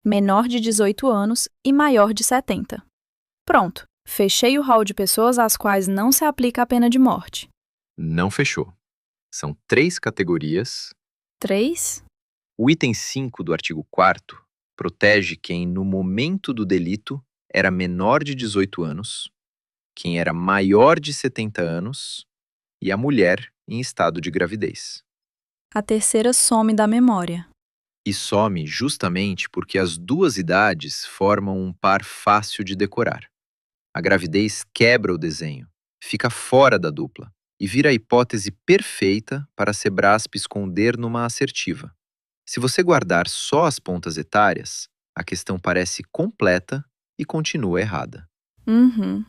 menor de 18 anos e maior de 70. Pronto, fechei o rol de pessoas às quais não se aplica a pena de morte. Não fechou. São 3 categorias. 3. O item 5 do artigo 4º protege quem, no momento do delito, era menor de 18 anos, quem era maior de 70 anos e a mulher em estado de gravidez. A terceira some da memória. E some justamente porque as duas idades formam um par fácil de decorar. A gravidez quebra o desenho, fica fora da dupla e vira a hipótese perfeita para a Sebrasp esconder numa assertiva. Se você guardar só as pontas etárias, a questão parece completa e continua errada. Uhum.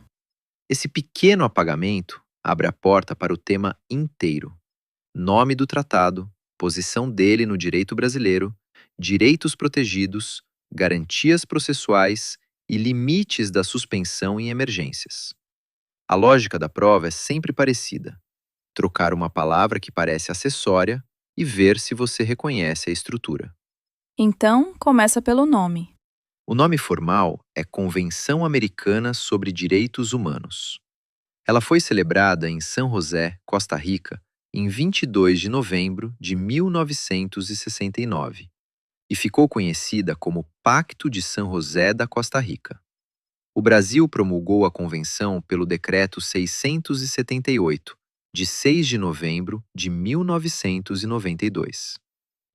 Esse pequeno apagamento abre a porta para o tema inteiro: nome do tratado, posição dele no direito brasileiro, direitos protegidos, garantias processuais e limites da suspensão em emergências. A lógica da prova é sempre parecida: trocar uma palavra que parece acessória e ver se você reconhece a estrutura. Então, começa pelo nome. O nome formal é Convenção Americana sobre Direitos Humanos. Ela foi celebrada em San José, Costa Rica, em 22 de novembro de 1969 e ficou conhecida como Pacto de San José da Costa Rica. O Brasil promulgou a convenção pelo Decreto 678, de 6 de novembro de 1992.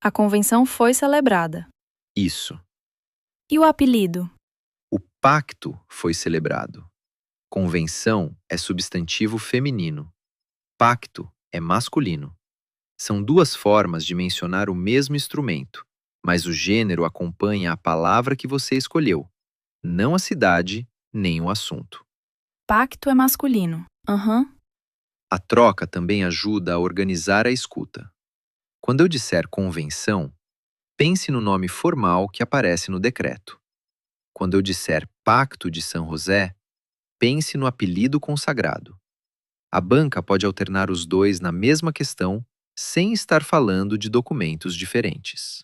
A convenção foi celebrada. Isso. E o apelido? O pacto foi celebrado. Convenção é substantivo feminino. Pacto é masculino. São duas formas de mencionar o mesmo instrumento, mas o gênero acompanha a palavra que você escolheu, não a cidade nem o assunto. Pacto é masculino. Aham. A troca também ajuda a organizar a escuta. Quando eu disser convenção, pense no nome formal que aparece no decreto. Quando eu disser Pacto de San José, pense no apelido consagrado. A banca pode alternar os dois na mesma questão sem estar falando de documentos diferentes.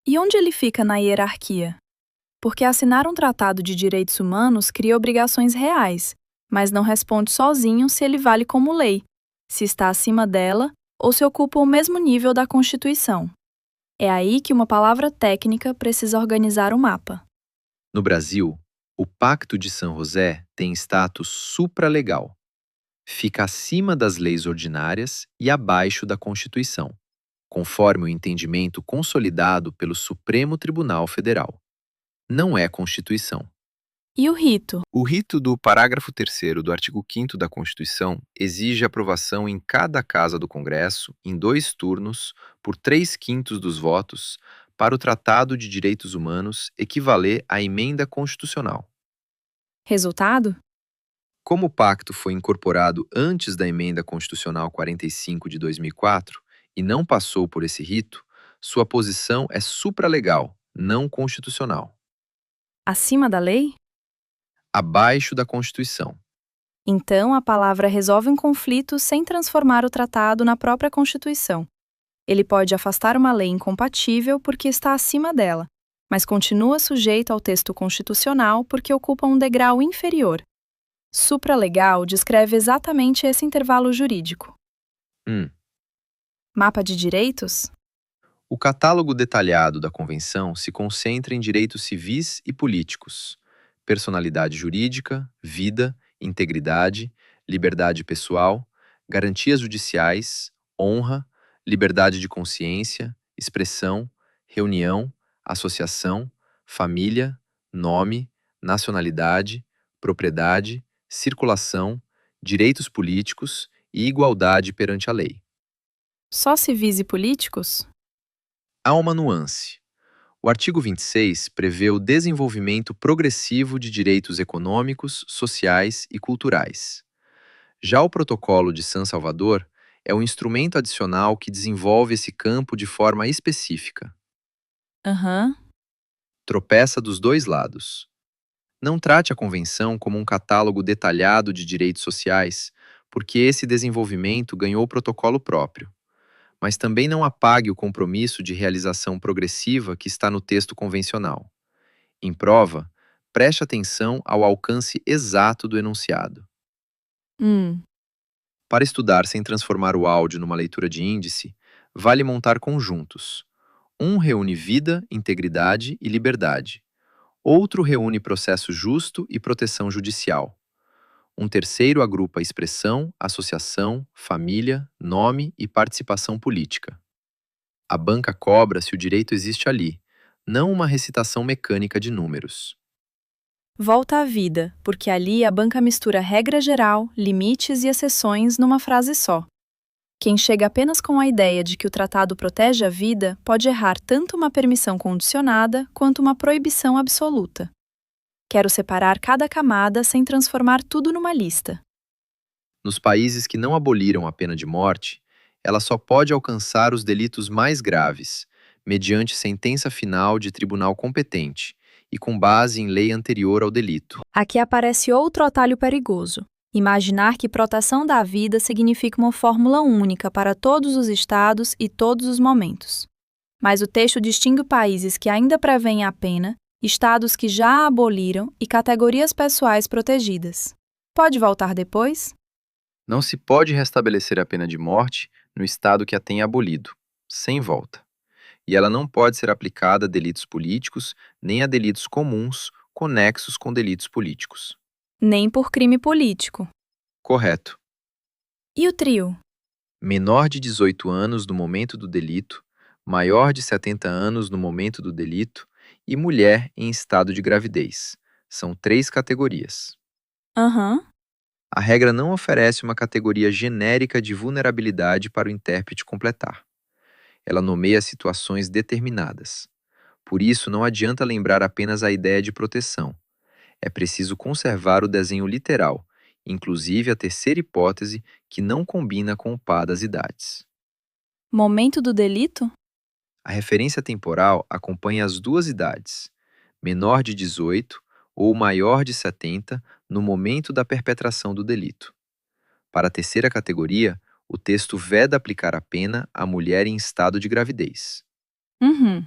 E onde ele fica na hierarquia? Porque assinar um tratado de direitos humanos cria obrigações reais, mas não responde sozinho se ele vale como lei, se está acima dela ou se ocupa o mesmo nível da Constituição. É aí que uma palavra técnica precisa organizar o mapa. No Brasil, o Pacto de San José tem status supralegal. Fica acima das leis ordinárias e abaixo da Constituição, conforme o entendimento consolidado pelo Supremo Tribunal Federal. Não é Constituição. E o rito? O rito do parágrafo 3º do artigo 5º da Constituição exige aprovação em cada casa do Congresso, em 2 turnos, por 3/5 dos votos, para o Tratado de Direitos Humanos equivaler à emenda constitucional. Resultado? Como o pacto foi incorporado antes da emenda constitucional 45 de 2004 e não passou por esse rito, sua posição é supralegal, não constitucional, Acima da lei? abaixo da Constituição. Então, a palavra resolve um conflito sem transformar o tratado na própria Constituição. Ele pode afastar uma lei incompatível porque está acima dela, mas continua sujeito ao texto constitucional porque ocupa um degrau inferior. Supralegal descreve exatamente esse intervalo jurídico. Mapa de direitos? O catálogo detalhado da Convenção se concentra em direitos civis e políticos, personalidade jurídica, vida, integridade, liberdade pessoal, garantias judiciais, honra, liberdade de consciência, expressão, reunião, associação, família, nome, nacionalidade, propriedade, circulação, direitos políticos e igualdade perante a lei. Só civis e políticos? Há uma nuance. O artigo 26 prevê o desenvolvimento progressivo de direitos econômicos, sociais e culturais. Já o Protocolo de San Salvador é um instrumento adicional que desenvolve esse campo de forma específica. Aham. Tropeça dos dois lados. Não trate a Convenção como um catálogo detalhado de direitos sociais, porque esse desenvolvimento ganhou protocolo próprio. Mas também não apague o compromisso de realização progressiva que está no texto convencional. Em prova, preste atenção ao alcance exato do enunciado. Hum. Para estudar sem transformar o áudio numa leitura de índice, vale montar conjuntos. Um reúne vida, integridade e liberdade. Outro reúne processo justo e proteção judicial. Um terceiro agrupa expressão, associação, família, nome e participação política. A banca cobra se o direito existe ali, não uma recitação mecânica de números. Volta à vida, porque ali a banca mistura regra geral, limites e exceções numa frase só. Quem chega apenas com a ideia de que o tratado protege a vida pode errar tanto uma permissão condicionada quanto uma proibição absoluta. Quero separar cada camada sem transformar tudo numa lista. Nos países que não aboliram a pena de morte, ela só pode alcançar os delitos mais graves, mediante sentença final de tribunal competente e com base em lei anterior ao delito. Aqui aparece outro atalho perigoso. Imaginar que proteção da vida significa uma fórmula única para todos os estados e todos os momentos. Mas o texto distingue países que ainda prevêem a pena, estados que já a aboliram e categorias pessoais protegidas. Pode voltar depois? Não se pode restabelecer a pena de morte no estado que a tenha abolido, sem volta. E ela não pode ser aplicada a delitos políticos nem a delitos comuns conexos com delitos políticos. Nem por crime político. Correto. E o trio? Menor de 18 anos no momento do delito, maior de 70 anos no momento do delito e mulher em estado de gravidez. São 3 categorias. Aham. A regra não oferece uma categoria genérica de vulnerabilidade para o intérprete completar. Ela nomeia situações determinadas. Por isso, não adianta lembrar apenas a ideia de proteção. É preciso conservar o desenho literal, inclusive a terceira hipótese, que não combina com o par das idades. Momento do delito? A referência temporal acompanha as duas idades, menor de 18 ou maior de 70, no momento da perpetração do delito. Para a terceira categoria, o texto veda aplicar a pena à mulher em estado de gravidez. Uhum.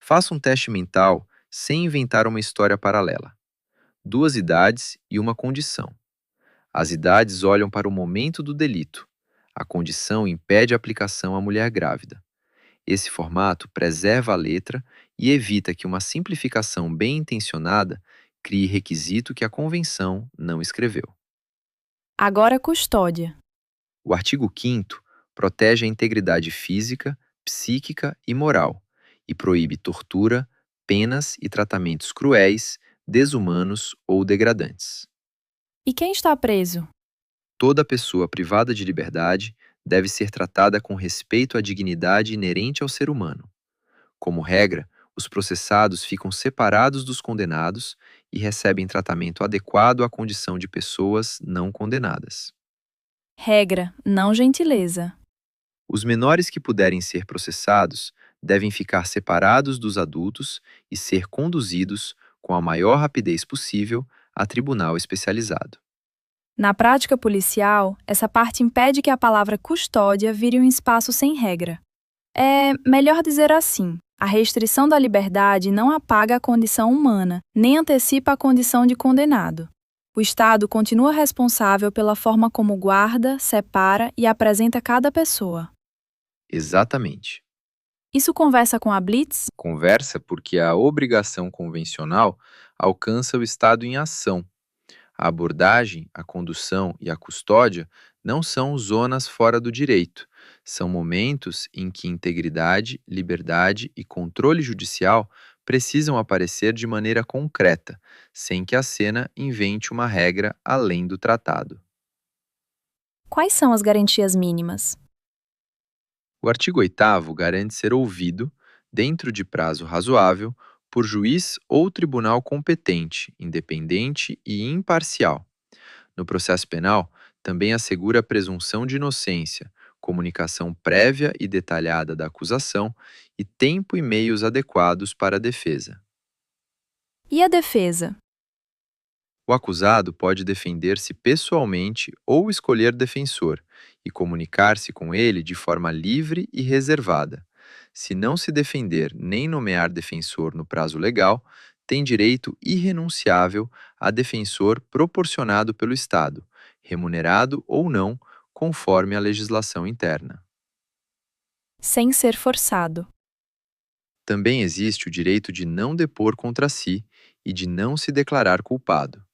Faça um teste mental sem inventar uma história paralela. 2 idades e uma condição. As idades olham para o momento do delito. A condição impede a aplicação à mulher grávida. Esse formato preserva a letra e evita que uma simplificação bem intencionada crie requisito que a convenção não escreveu. Agora custódia. O artigo 5º protege a integridade física, psíquica e moral e proíbe tortura, penas e tratamentos cruéis, desumanos ou degradantes. E quem está preso? Toda pessoa privada de liberdade deve ser tratada com respeito à dignidade inerente ao ser humano. Como regra, os processados ficam separados dos condenados e recebem tratamento adequado à condição de pessoas não condenadas. Regra, não gentileza. Os menores que puderem ser processados devem ficar separados dos adultos e ser conduzidos, com a maior rapidez possível, a tribunal especializado. Na prática policial, essa parte impede que a palavra custódia vire um espaço sem regra. É melhor dizer assim: a restrição da liberdade não apaga a condição humana, nem antecipa a condição de condenado. O Estado continua responsável pela forma como guarda, separa e apresenta cada pessoa. Exatamente. Isso conversa com a Blitz? Conversa porque a obrigação convencional alcança o Estado em ação. A abordagem, a condução e a custódia não são zonas fora do direito. São momentos em que integridade, liberdade e controle judicial precisam aparecer de maneira concreta, sem que a cena invente uma regra além do tratado. Quais são as garantias mínimas? O artigo 8º garante ser ouvido, dentro de prazo razoável, por juiz ou tribunal competente, independente e imparcial. No processo penal, também assegura a presunção de inocência, comunicação prévia e detalhada da acusação e tempo e meios adequados para a defesa. E a defesa? O acusado pode defender-se pessoalmente ou escolher defensor e comunicar-se com ele de forma livre e reservada. Se não se defender nem nomear defensor no prazo legal, tem direito irrenunciável a defensor proporcionado pelo Estado, remunerado ou não, conforme a legislação interna. Sem ser forçado. Também existe o direito de não depor contra si e de não se declarar culpado.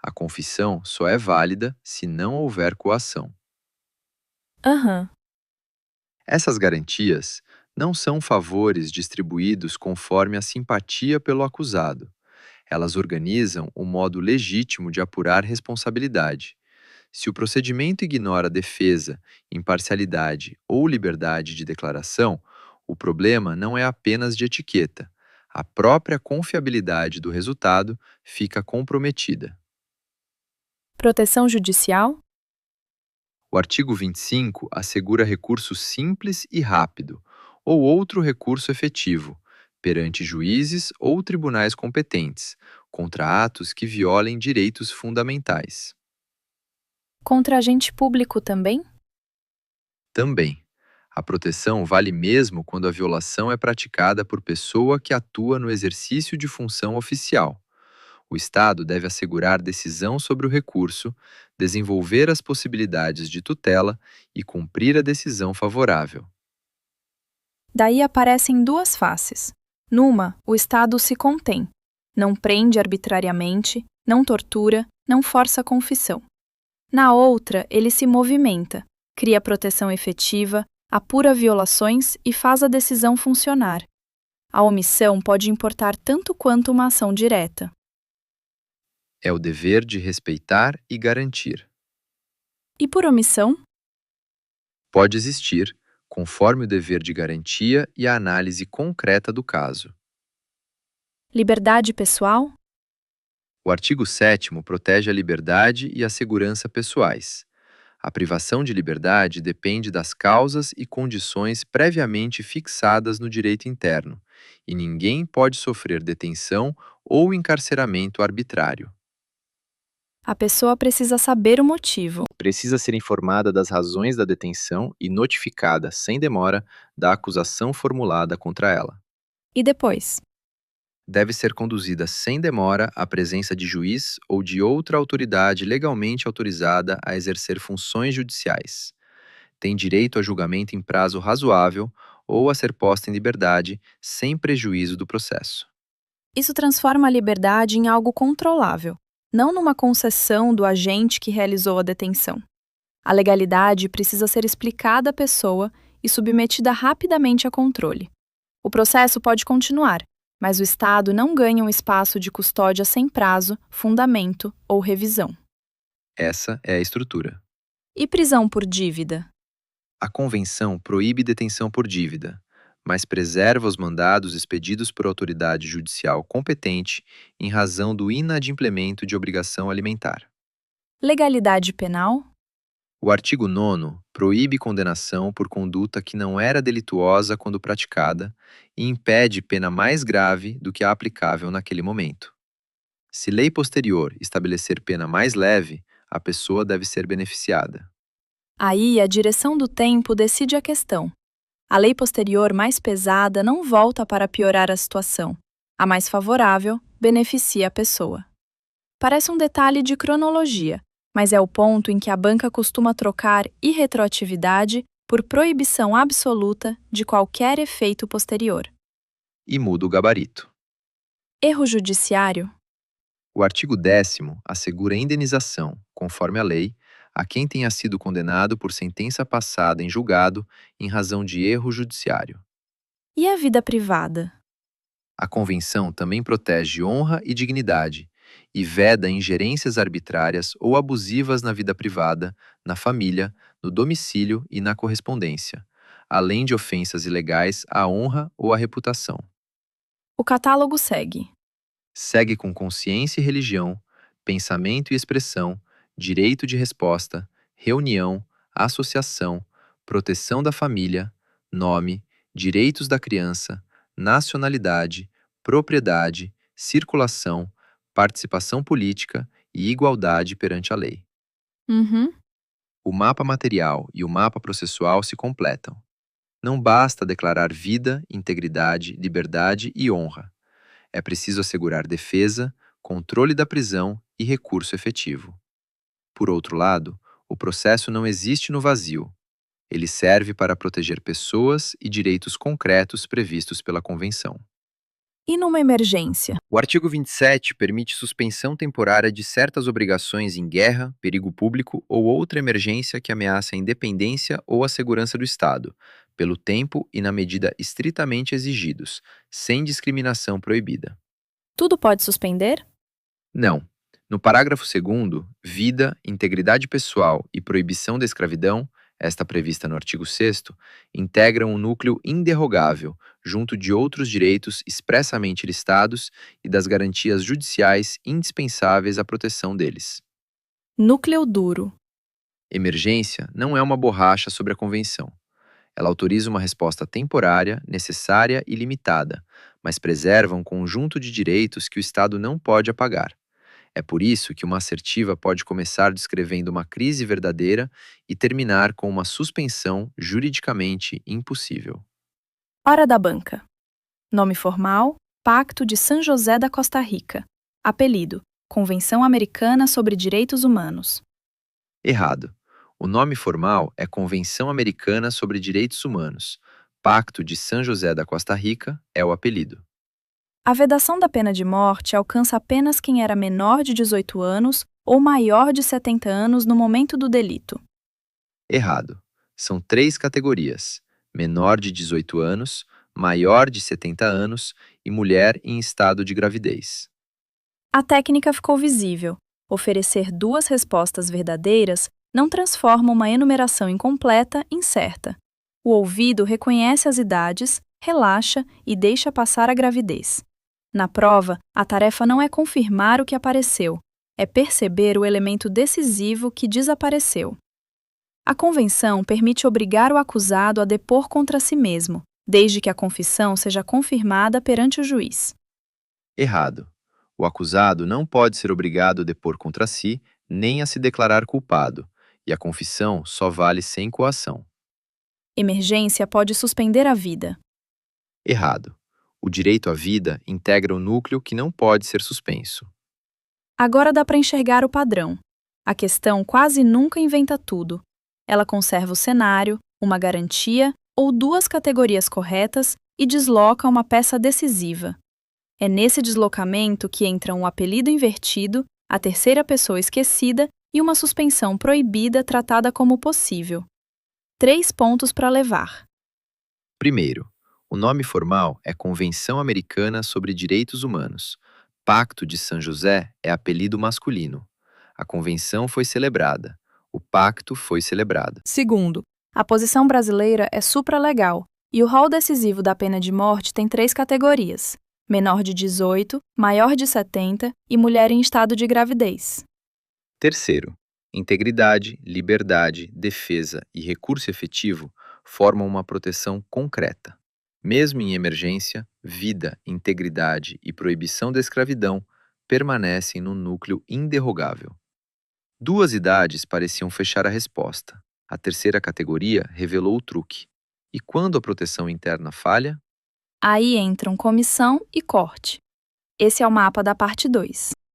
A confissão só é válida se não houver coação. Aham. Essas garantias não são favores distribuídos conforme a simpatia pelo acusado. Elas organizam o modo legítimo de apurar responsabilidade. Se o procedimento ignora defesa, imparcialidade ou liberdade de declaração, o problema não é apenas de etiqueta. A própria confiabilidade do resultado fica comprometida. Proteção judicial? O artigo 25 assegura recurso simples e rápido, ou outro recurso efetivo, perante juízes ou tribunais competentes, contra atos que violem direitos fundamentais. Contra agente público também? Também, a proteção vale mesmo quando a violação é praticada por pessoa que atua no exercício de função oficial. O Estado deve assegurar decisão sobre o recurso, desenvolver as possibilidades de tutela e cumprir a decisão favorável. Daí aparecem duas faces. Numa, o Estado se contém. Não prende arbitrariamente, não tortura, não força a confissão. Na outra, ele se movimenta, cria proteção efetiva, apura violações e faz a decisão funcionar. A omissão pode importar tanto quanto uma ação direta. É o dever de respeitar e garantir. E por omissão? Pode existir, conforme o dever de garantia e a análise concreta do caso. Liberdade pessoal? O artigo 7º protege a liberdade e a segurança pessoais. A privação de liberdade depende das causas e condições previamente fixadas no direito interno, e ninguém pode sofrer detenção ou encarceramento arbitrário. A pessoa precisa saber o motivo. Precisa ser informada das razões da detenção e notificada, sem demora, da acusação formulada contra ela. E depois? Deve ser conduzida sem demora à presença de juiz ou de outra autoridade legalmente autorizada a exercer funções judiciais. Tem direito a julgamento em prazo razoável ou a ser posta em liberdade, sem prejuízo do processo. Isso transforma a liberdade em algo controlável, não numa concessão do agente que realizou a detenção. A legalidade precisa ser explicada à pessoa e submetida rapidamente a controle. O processo pode continuar, mas o Estado não ganha um espaço de custódia sem prazo, fundamento ou revisão. Essa é a estrutura. E prisão por dívida? A Convenção proíbe detenção por dívida, mas preserva os mandados expedidos por autoridade judicial competente em razão do inadimplemento de obrigação alimentar. Legalidade penal? O artigo 9º proíbe condenação por conduta que não era delituosa quando praticada e impede pena mais grave do que a aplicável naquele momento. Se lei posterior estabelecer pena mais leve, a pessoa deve ser beneficiada. Aí a direção do tempo decide a questão. A lei posterior mais pesada não volta para piorar a situação. A mais favorável beneficia a pessoa. Parece um detalhe de cronologia, mas é o ponto em que a banca costuma trocar irretroatividade por proibição absoluta de qualquer efeito posterior. E muda o gabarito. Erro judiciário? O artigo 10º assegura indenização, conforme a lei, a quem tenha sido condenado por sentença passada em julgado em razão de erro judiciário. E a vida privada? A Convenção também protege honra e dignidade e veda ingerências arbitrárias ou abusivas na vida privada, na família, no domicílio e na correspondência, além de ofensas ilegais à honra ou à reputação. O catálogo segue. Segue com consciência e religião, pensamento e expressão, direito de resposta, reunião, associação, proteção da família, nome, direitos da criança, nacionalidade, propriedade, circulação, participação política e igualdade perante a lei. Uhum. O mapa material e o mapa processual se completam. Não basta declarar vida, integridade, liberdade e honra. É preciso assegurar defesa, controle da prisão e recurso efetivo. Por outro lado, o processo não existe no vazio. Ele serve para proteger pessoas e direitos concretos previstos pela Convenção. E numa emergência? O artigo 27 permite suspensão temporária de certas obrigações em guerra, perigo público ou outra emergência que ameaça a independência ou a segurança do Estado, pelo tempo e na medida estritamente exigidos, sem discriminação proibida. Tudo pode suspender? Não. No parágrafo 2º, vida, integridade pessoal e proibição da escravidão, esta prevista no artigo 6º, integram um núcleo inderrogável, junto de outros direitos expressamente listados e das garantias judiciais indispensáveis à proteção deles. Núcleo duro. Emergência não é uma borracha sobre a Convenção. Ela autoriza uma resposta temporária, necessária e limitada, mas preserva um conjunto de direitos que o Estado não pode apagar. É por isso que uma assertiva pode começar descrevendo uma crise verdadeira e terminar com uma suspensão juridicamente impossível. Hora da banca. Nome formal: Pacto de San José da Costa Rica. Apelido: Convenção Americana sobre Direitos Humanos. Errado. O nome formal é Convenção Americana sobre Direitos Humanos. Pacto de San José da Costa Rica é o apelido. A vedação da pena de morte alcança apenas quem era menor de 18 anos ou maior de 70 anos no momento do delito. Errado. São 3 categorias: menor de 18 anos, maior de 70 anos e mulher em estado de gravidez. A técnica ficou visível. Oferecer 2 respostas verdadeiras não transforma uma enumeração incompleta em certa. O ouvido reconhece as idades, relaxa e deixa passar a gravidez. Na prova, a tarefa não é confirmar o que apareceu, é perceber o elemento decisivo que desapareceu. A convenção permite obrigar o acusado a depor contra si mesmo, desde que a confissão seja confirmada perante o juiz. Errado. O acusado não pode ser obrigado a depor contra si, nem a se declarar culpado, e a confissão só vale sem coação. Emergência pode suspender a vida. Errado. O direito à vida integra o núcleo que não pode ser suspenso. Agora dá para enxergar o padrão. A questão quase nunca inventa tudo. Ela conserva o cenário, uma garantia ou 2 categorias corretas e desloca uma peça decisiva. É nesse deslocamento que entram o apelido invertido, a terceira pessoa esquecida e uma suspensão proibida tratada como possível. 3 pontos para levar. Primeiro, o nome formal é Convenção Americana sobre Direitos Humanos. Pacto de San José é apelido masculino. A convenção foi celebrada. O pacto foi celebrado. Segundo, a posição brasileira é supralegal e o rol decisivo da pena de morte tem 3 categorias: menor de 18, maior de 70 e mulher em estado de gravidez. Terceiro, integridade, liberdade, defesa e recurso efetivo formam uma proteção concreta. Mesmo em emergência, vida, integridade e proibição da escravidão permanecem no núcleo inderrogável. 2 idades pareciam fechar a resposta. A terceira categoria revelou o truque. E quando a proteção interna falha? Aí entram comissão e corte. Esse é o mapa da parte 2.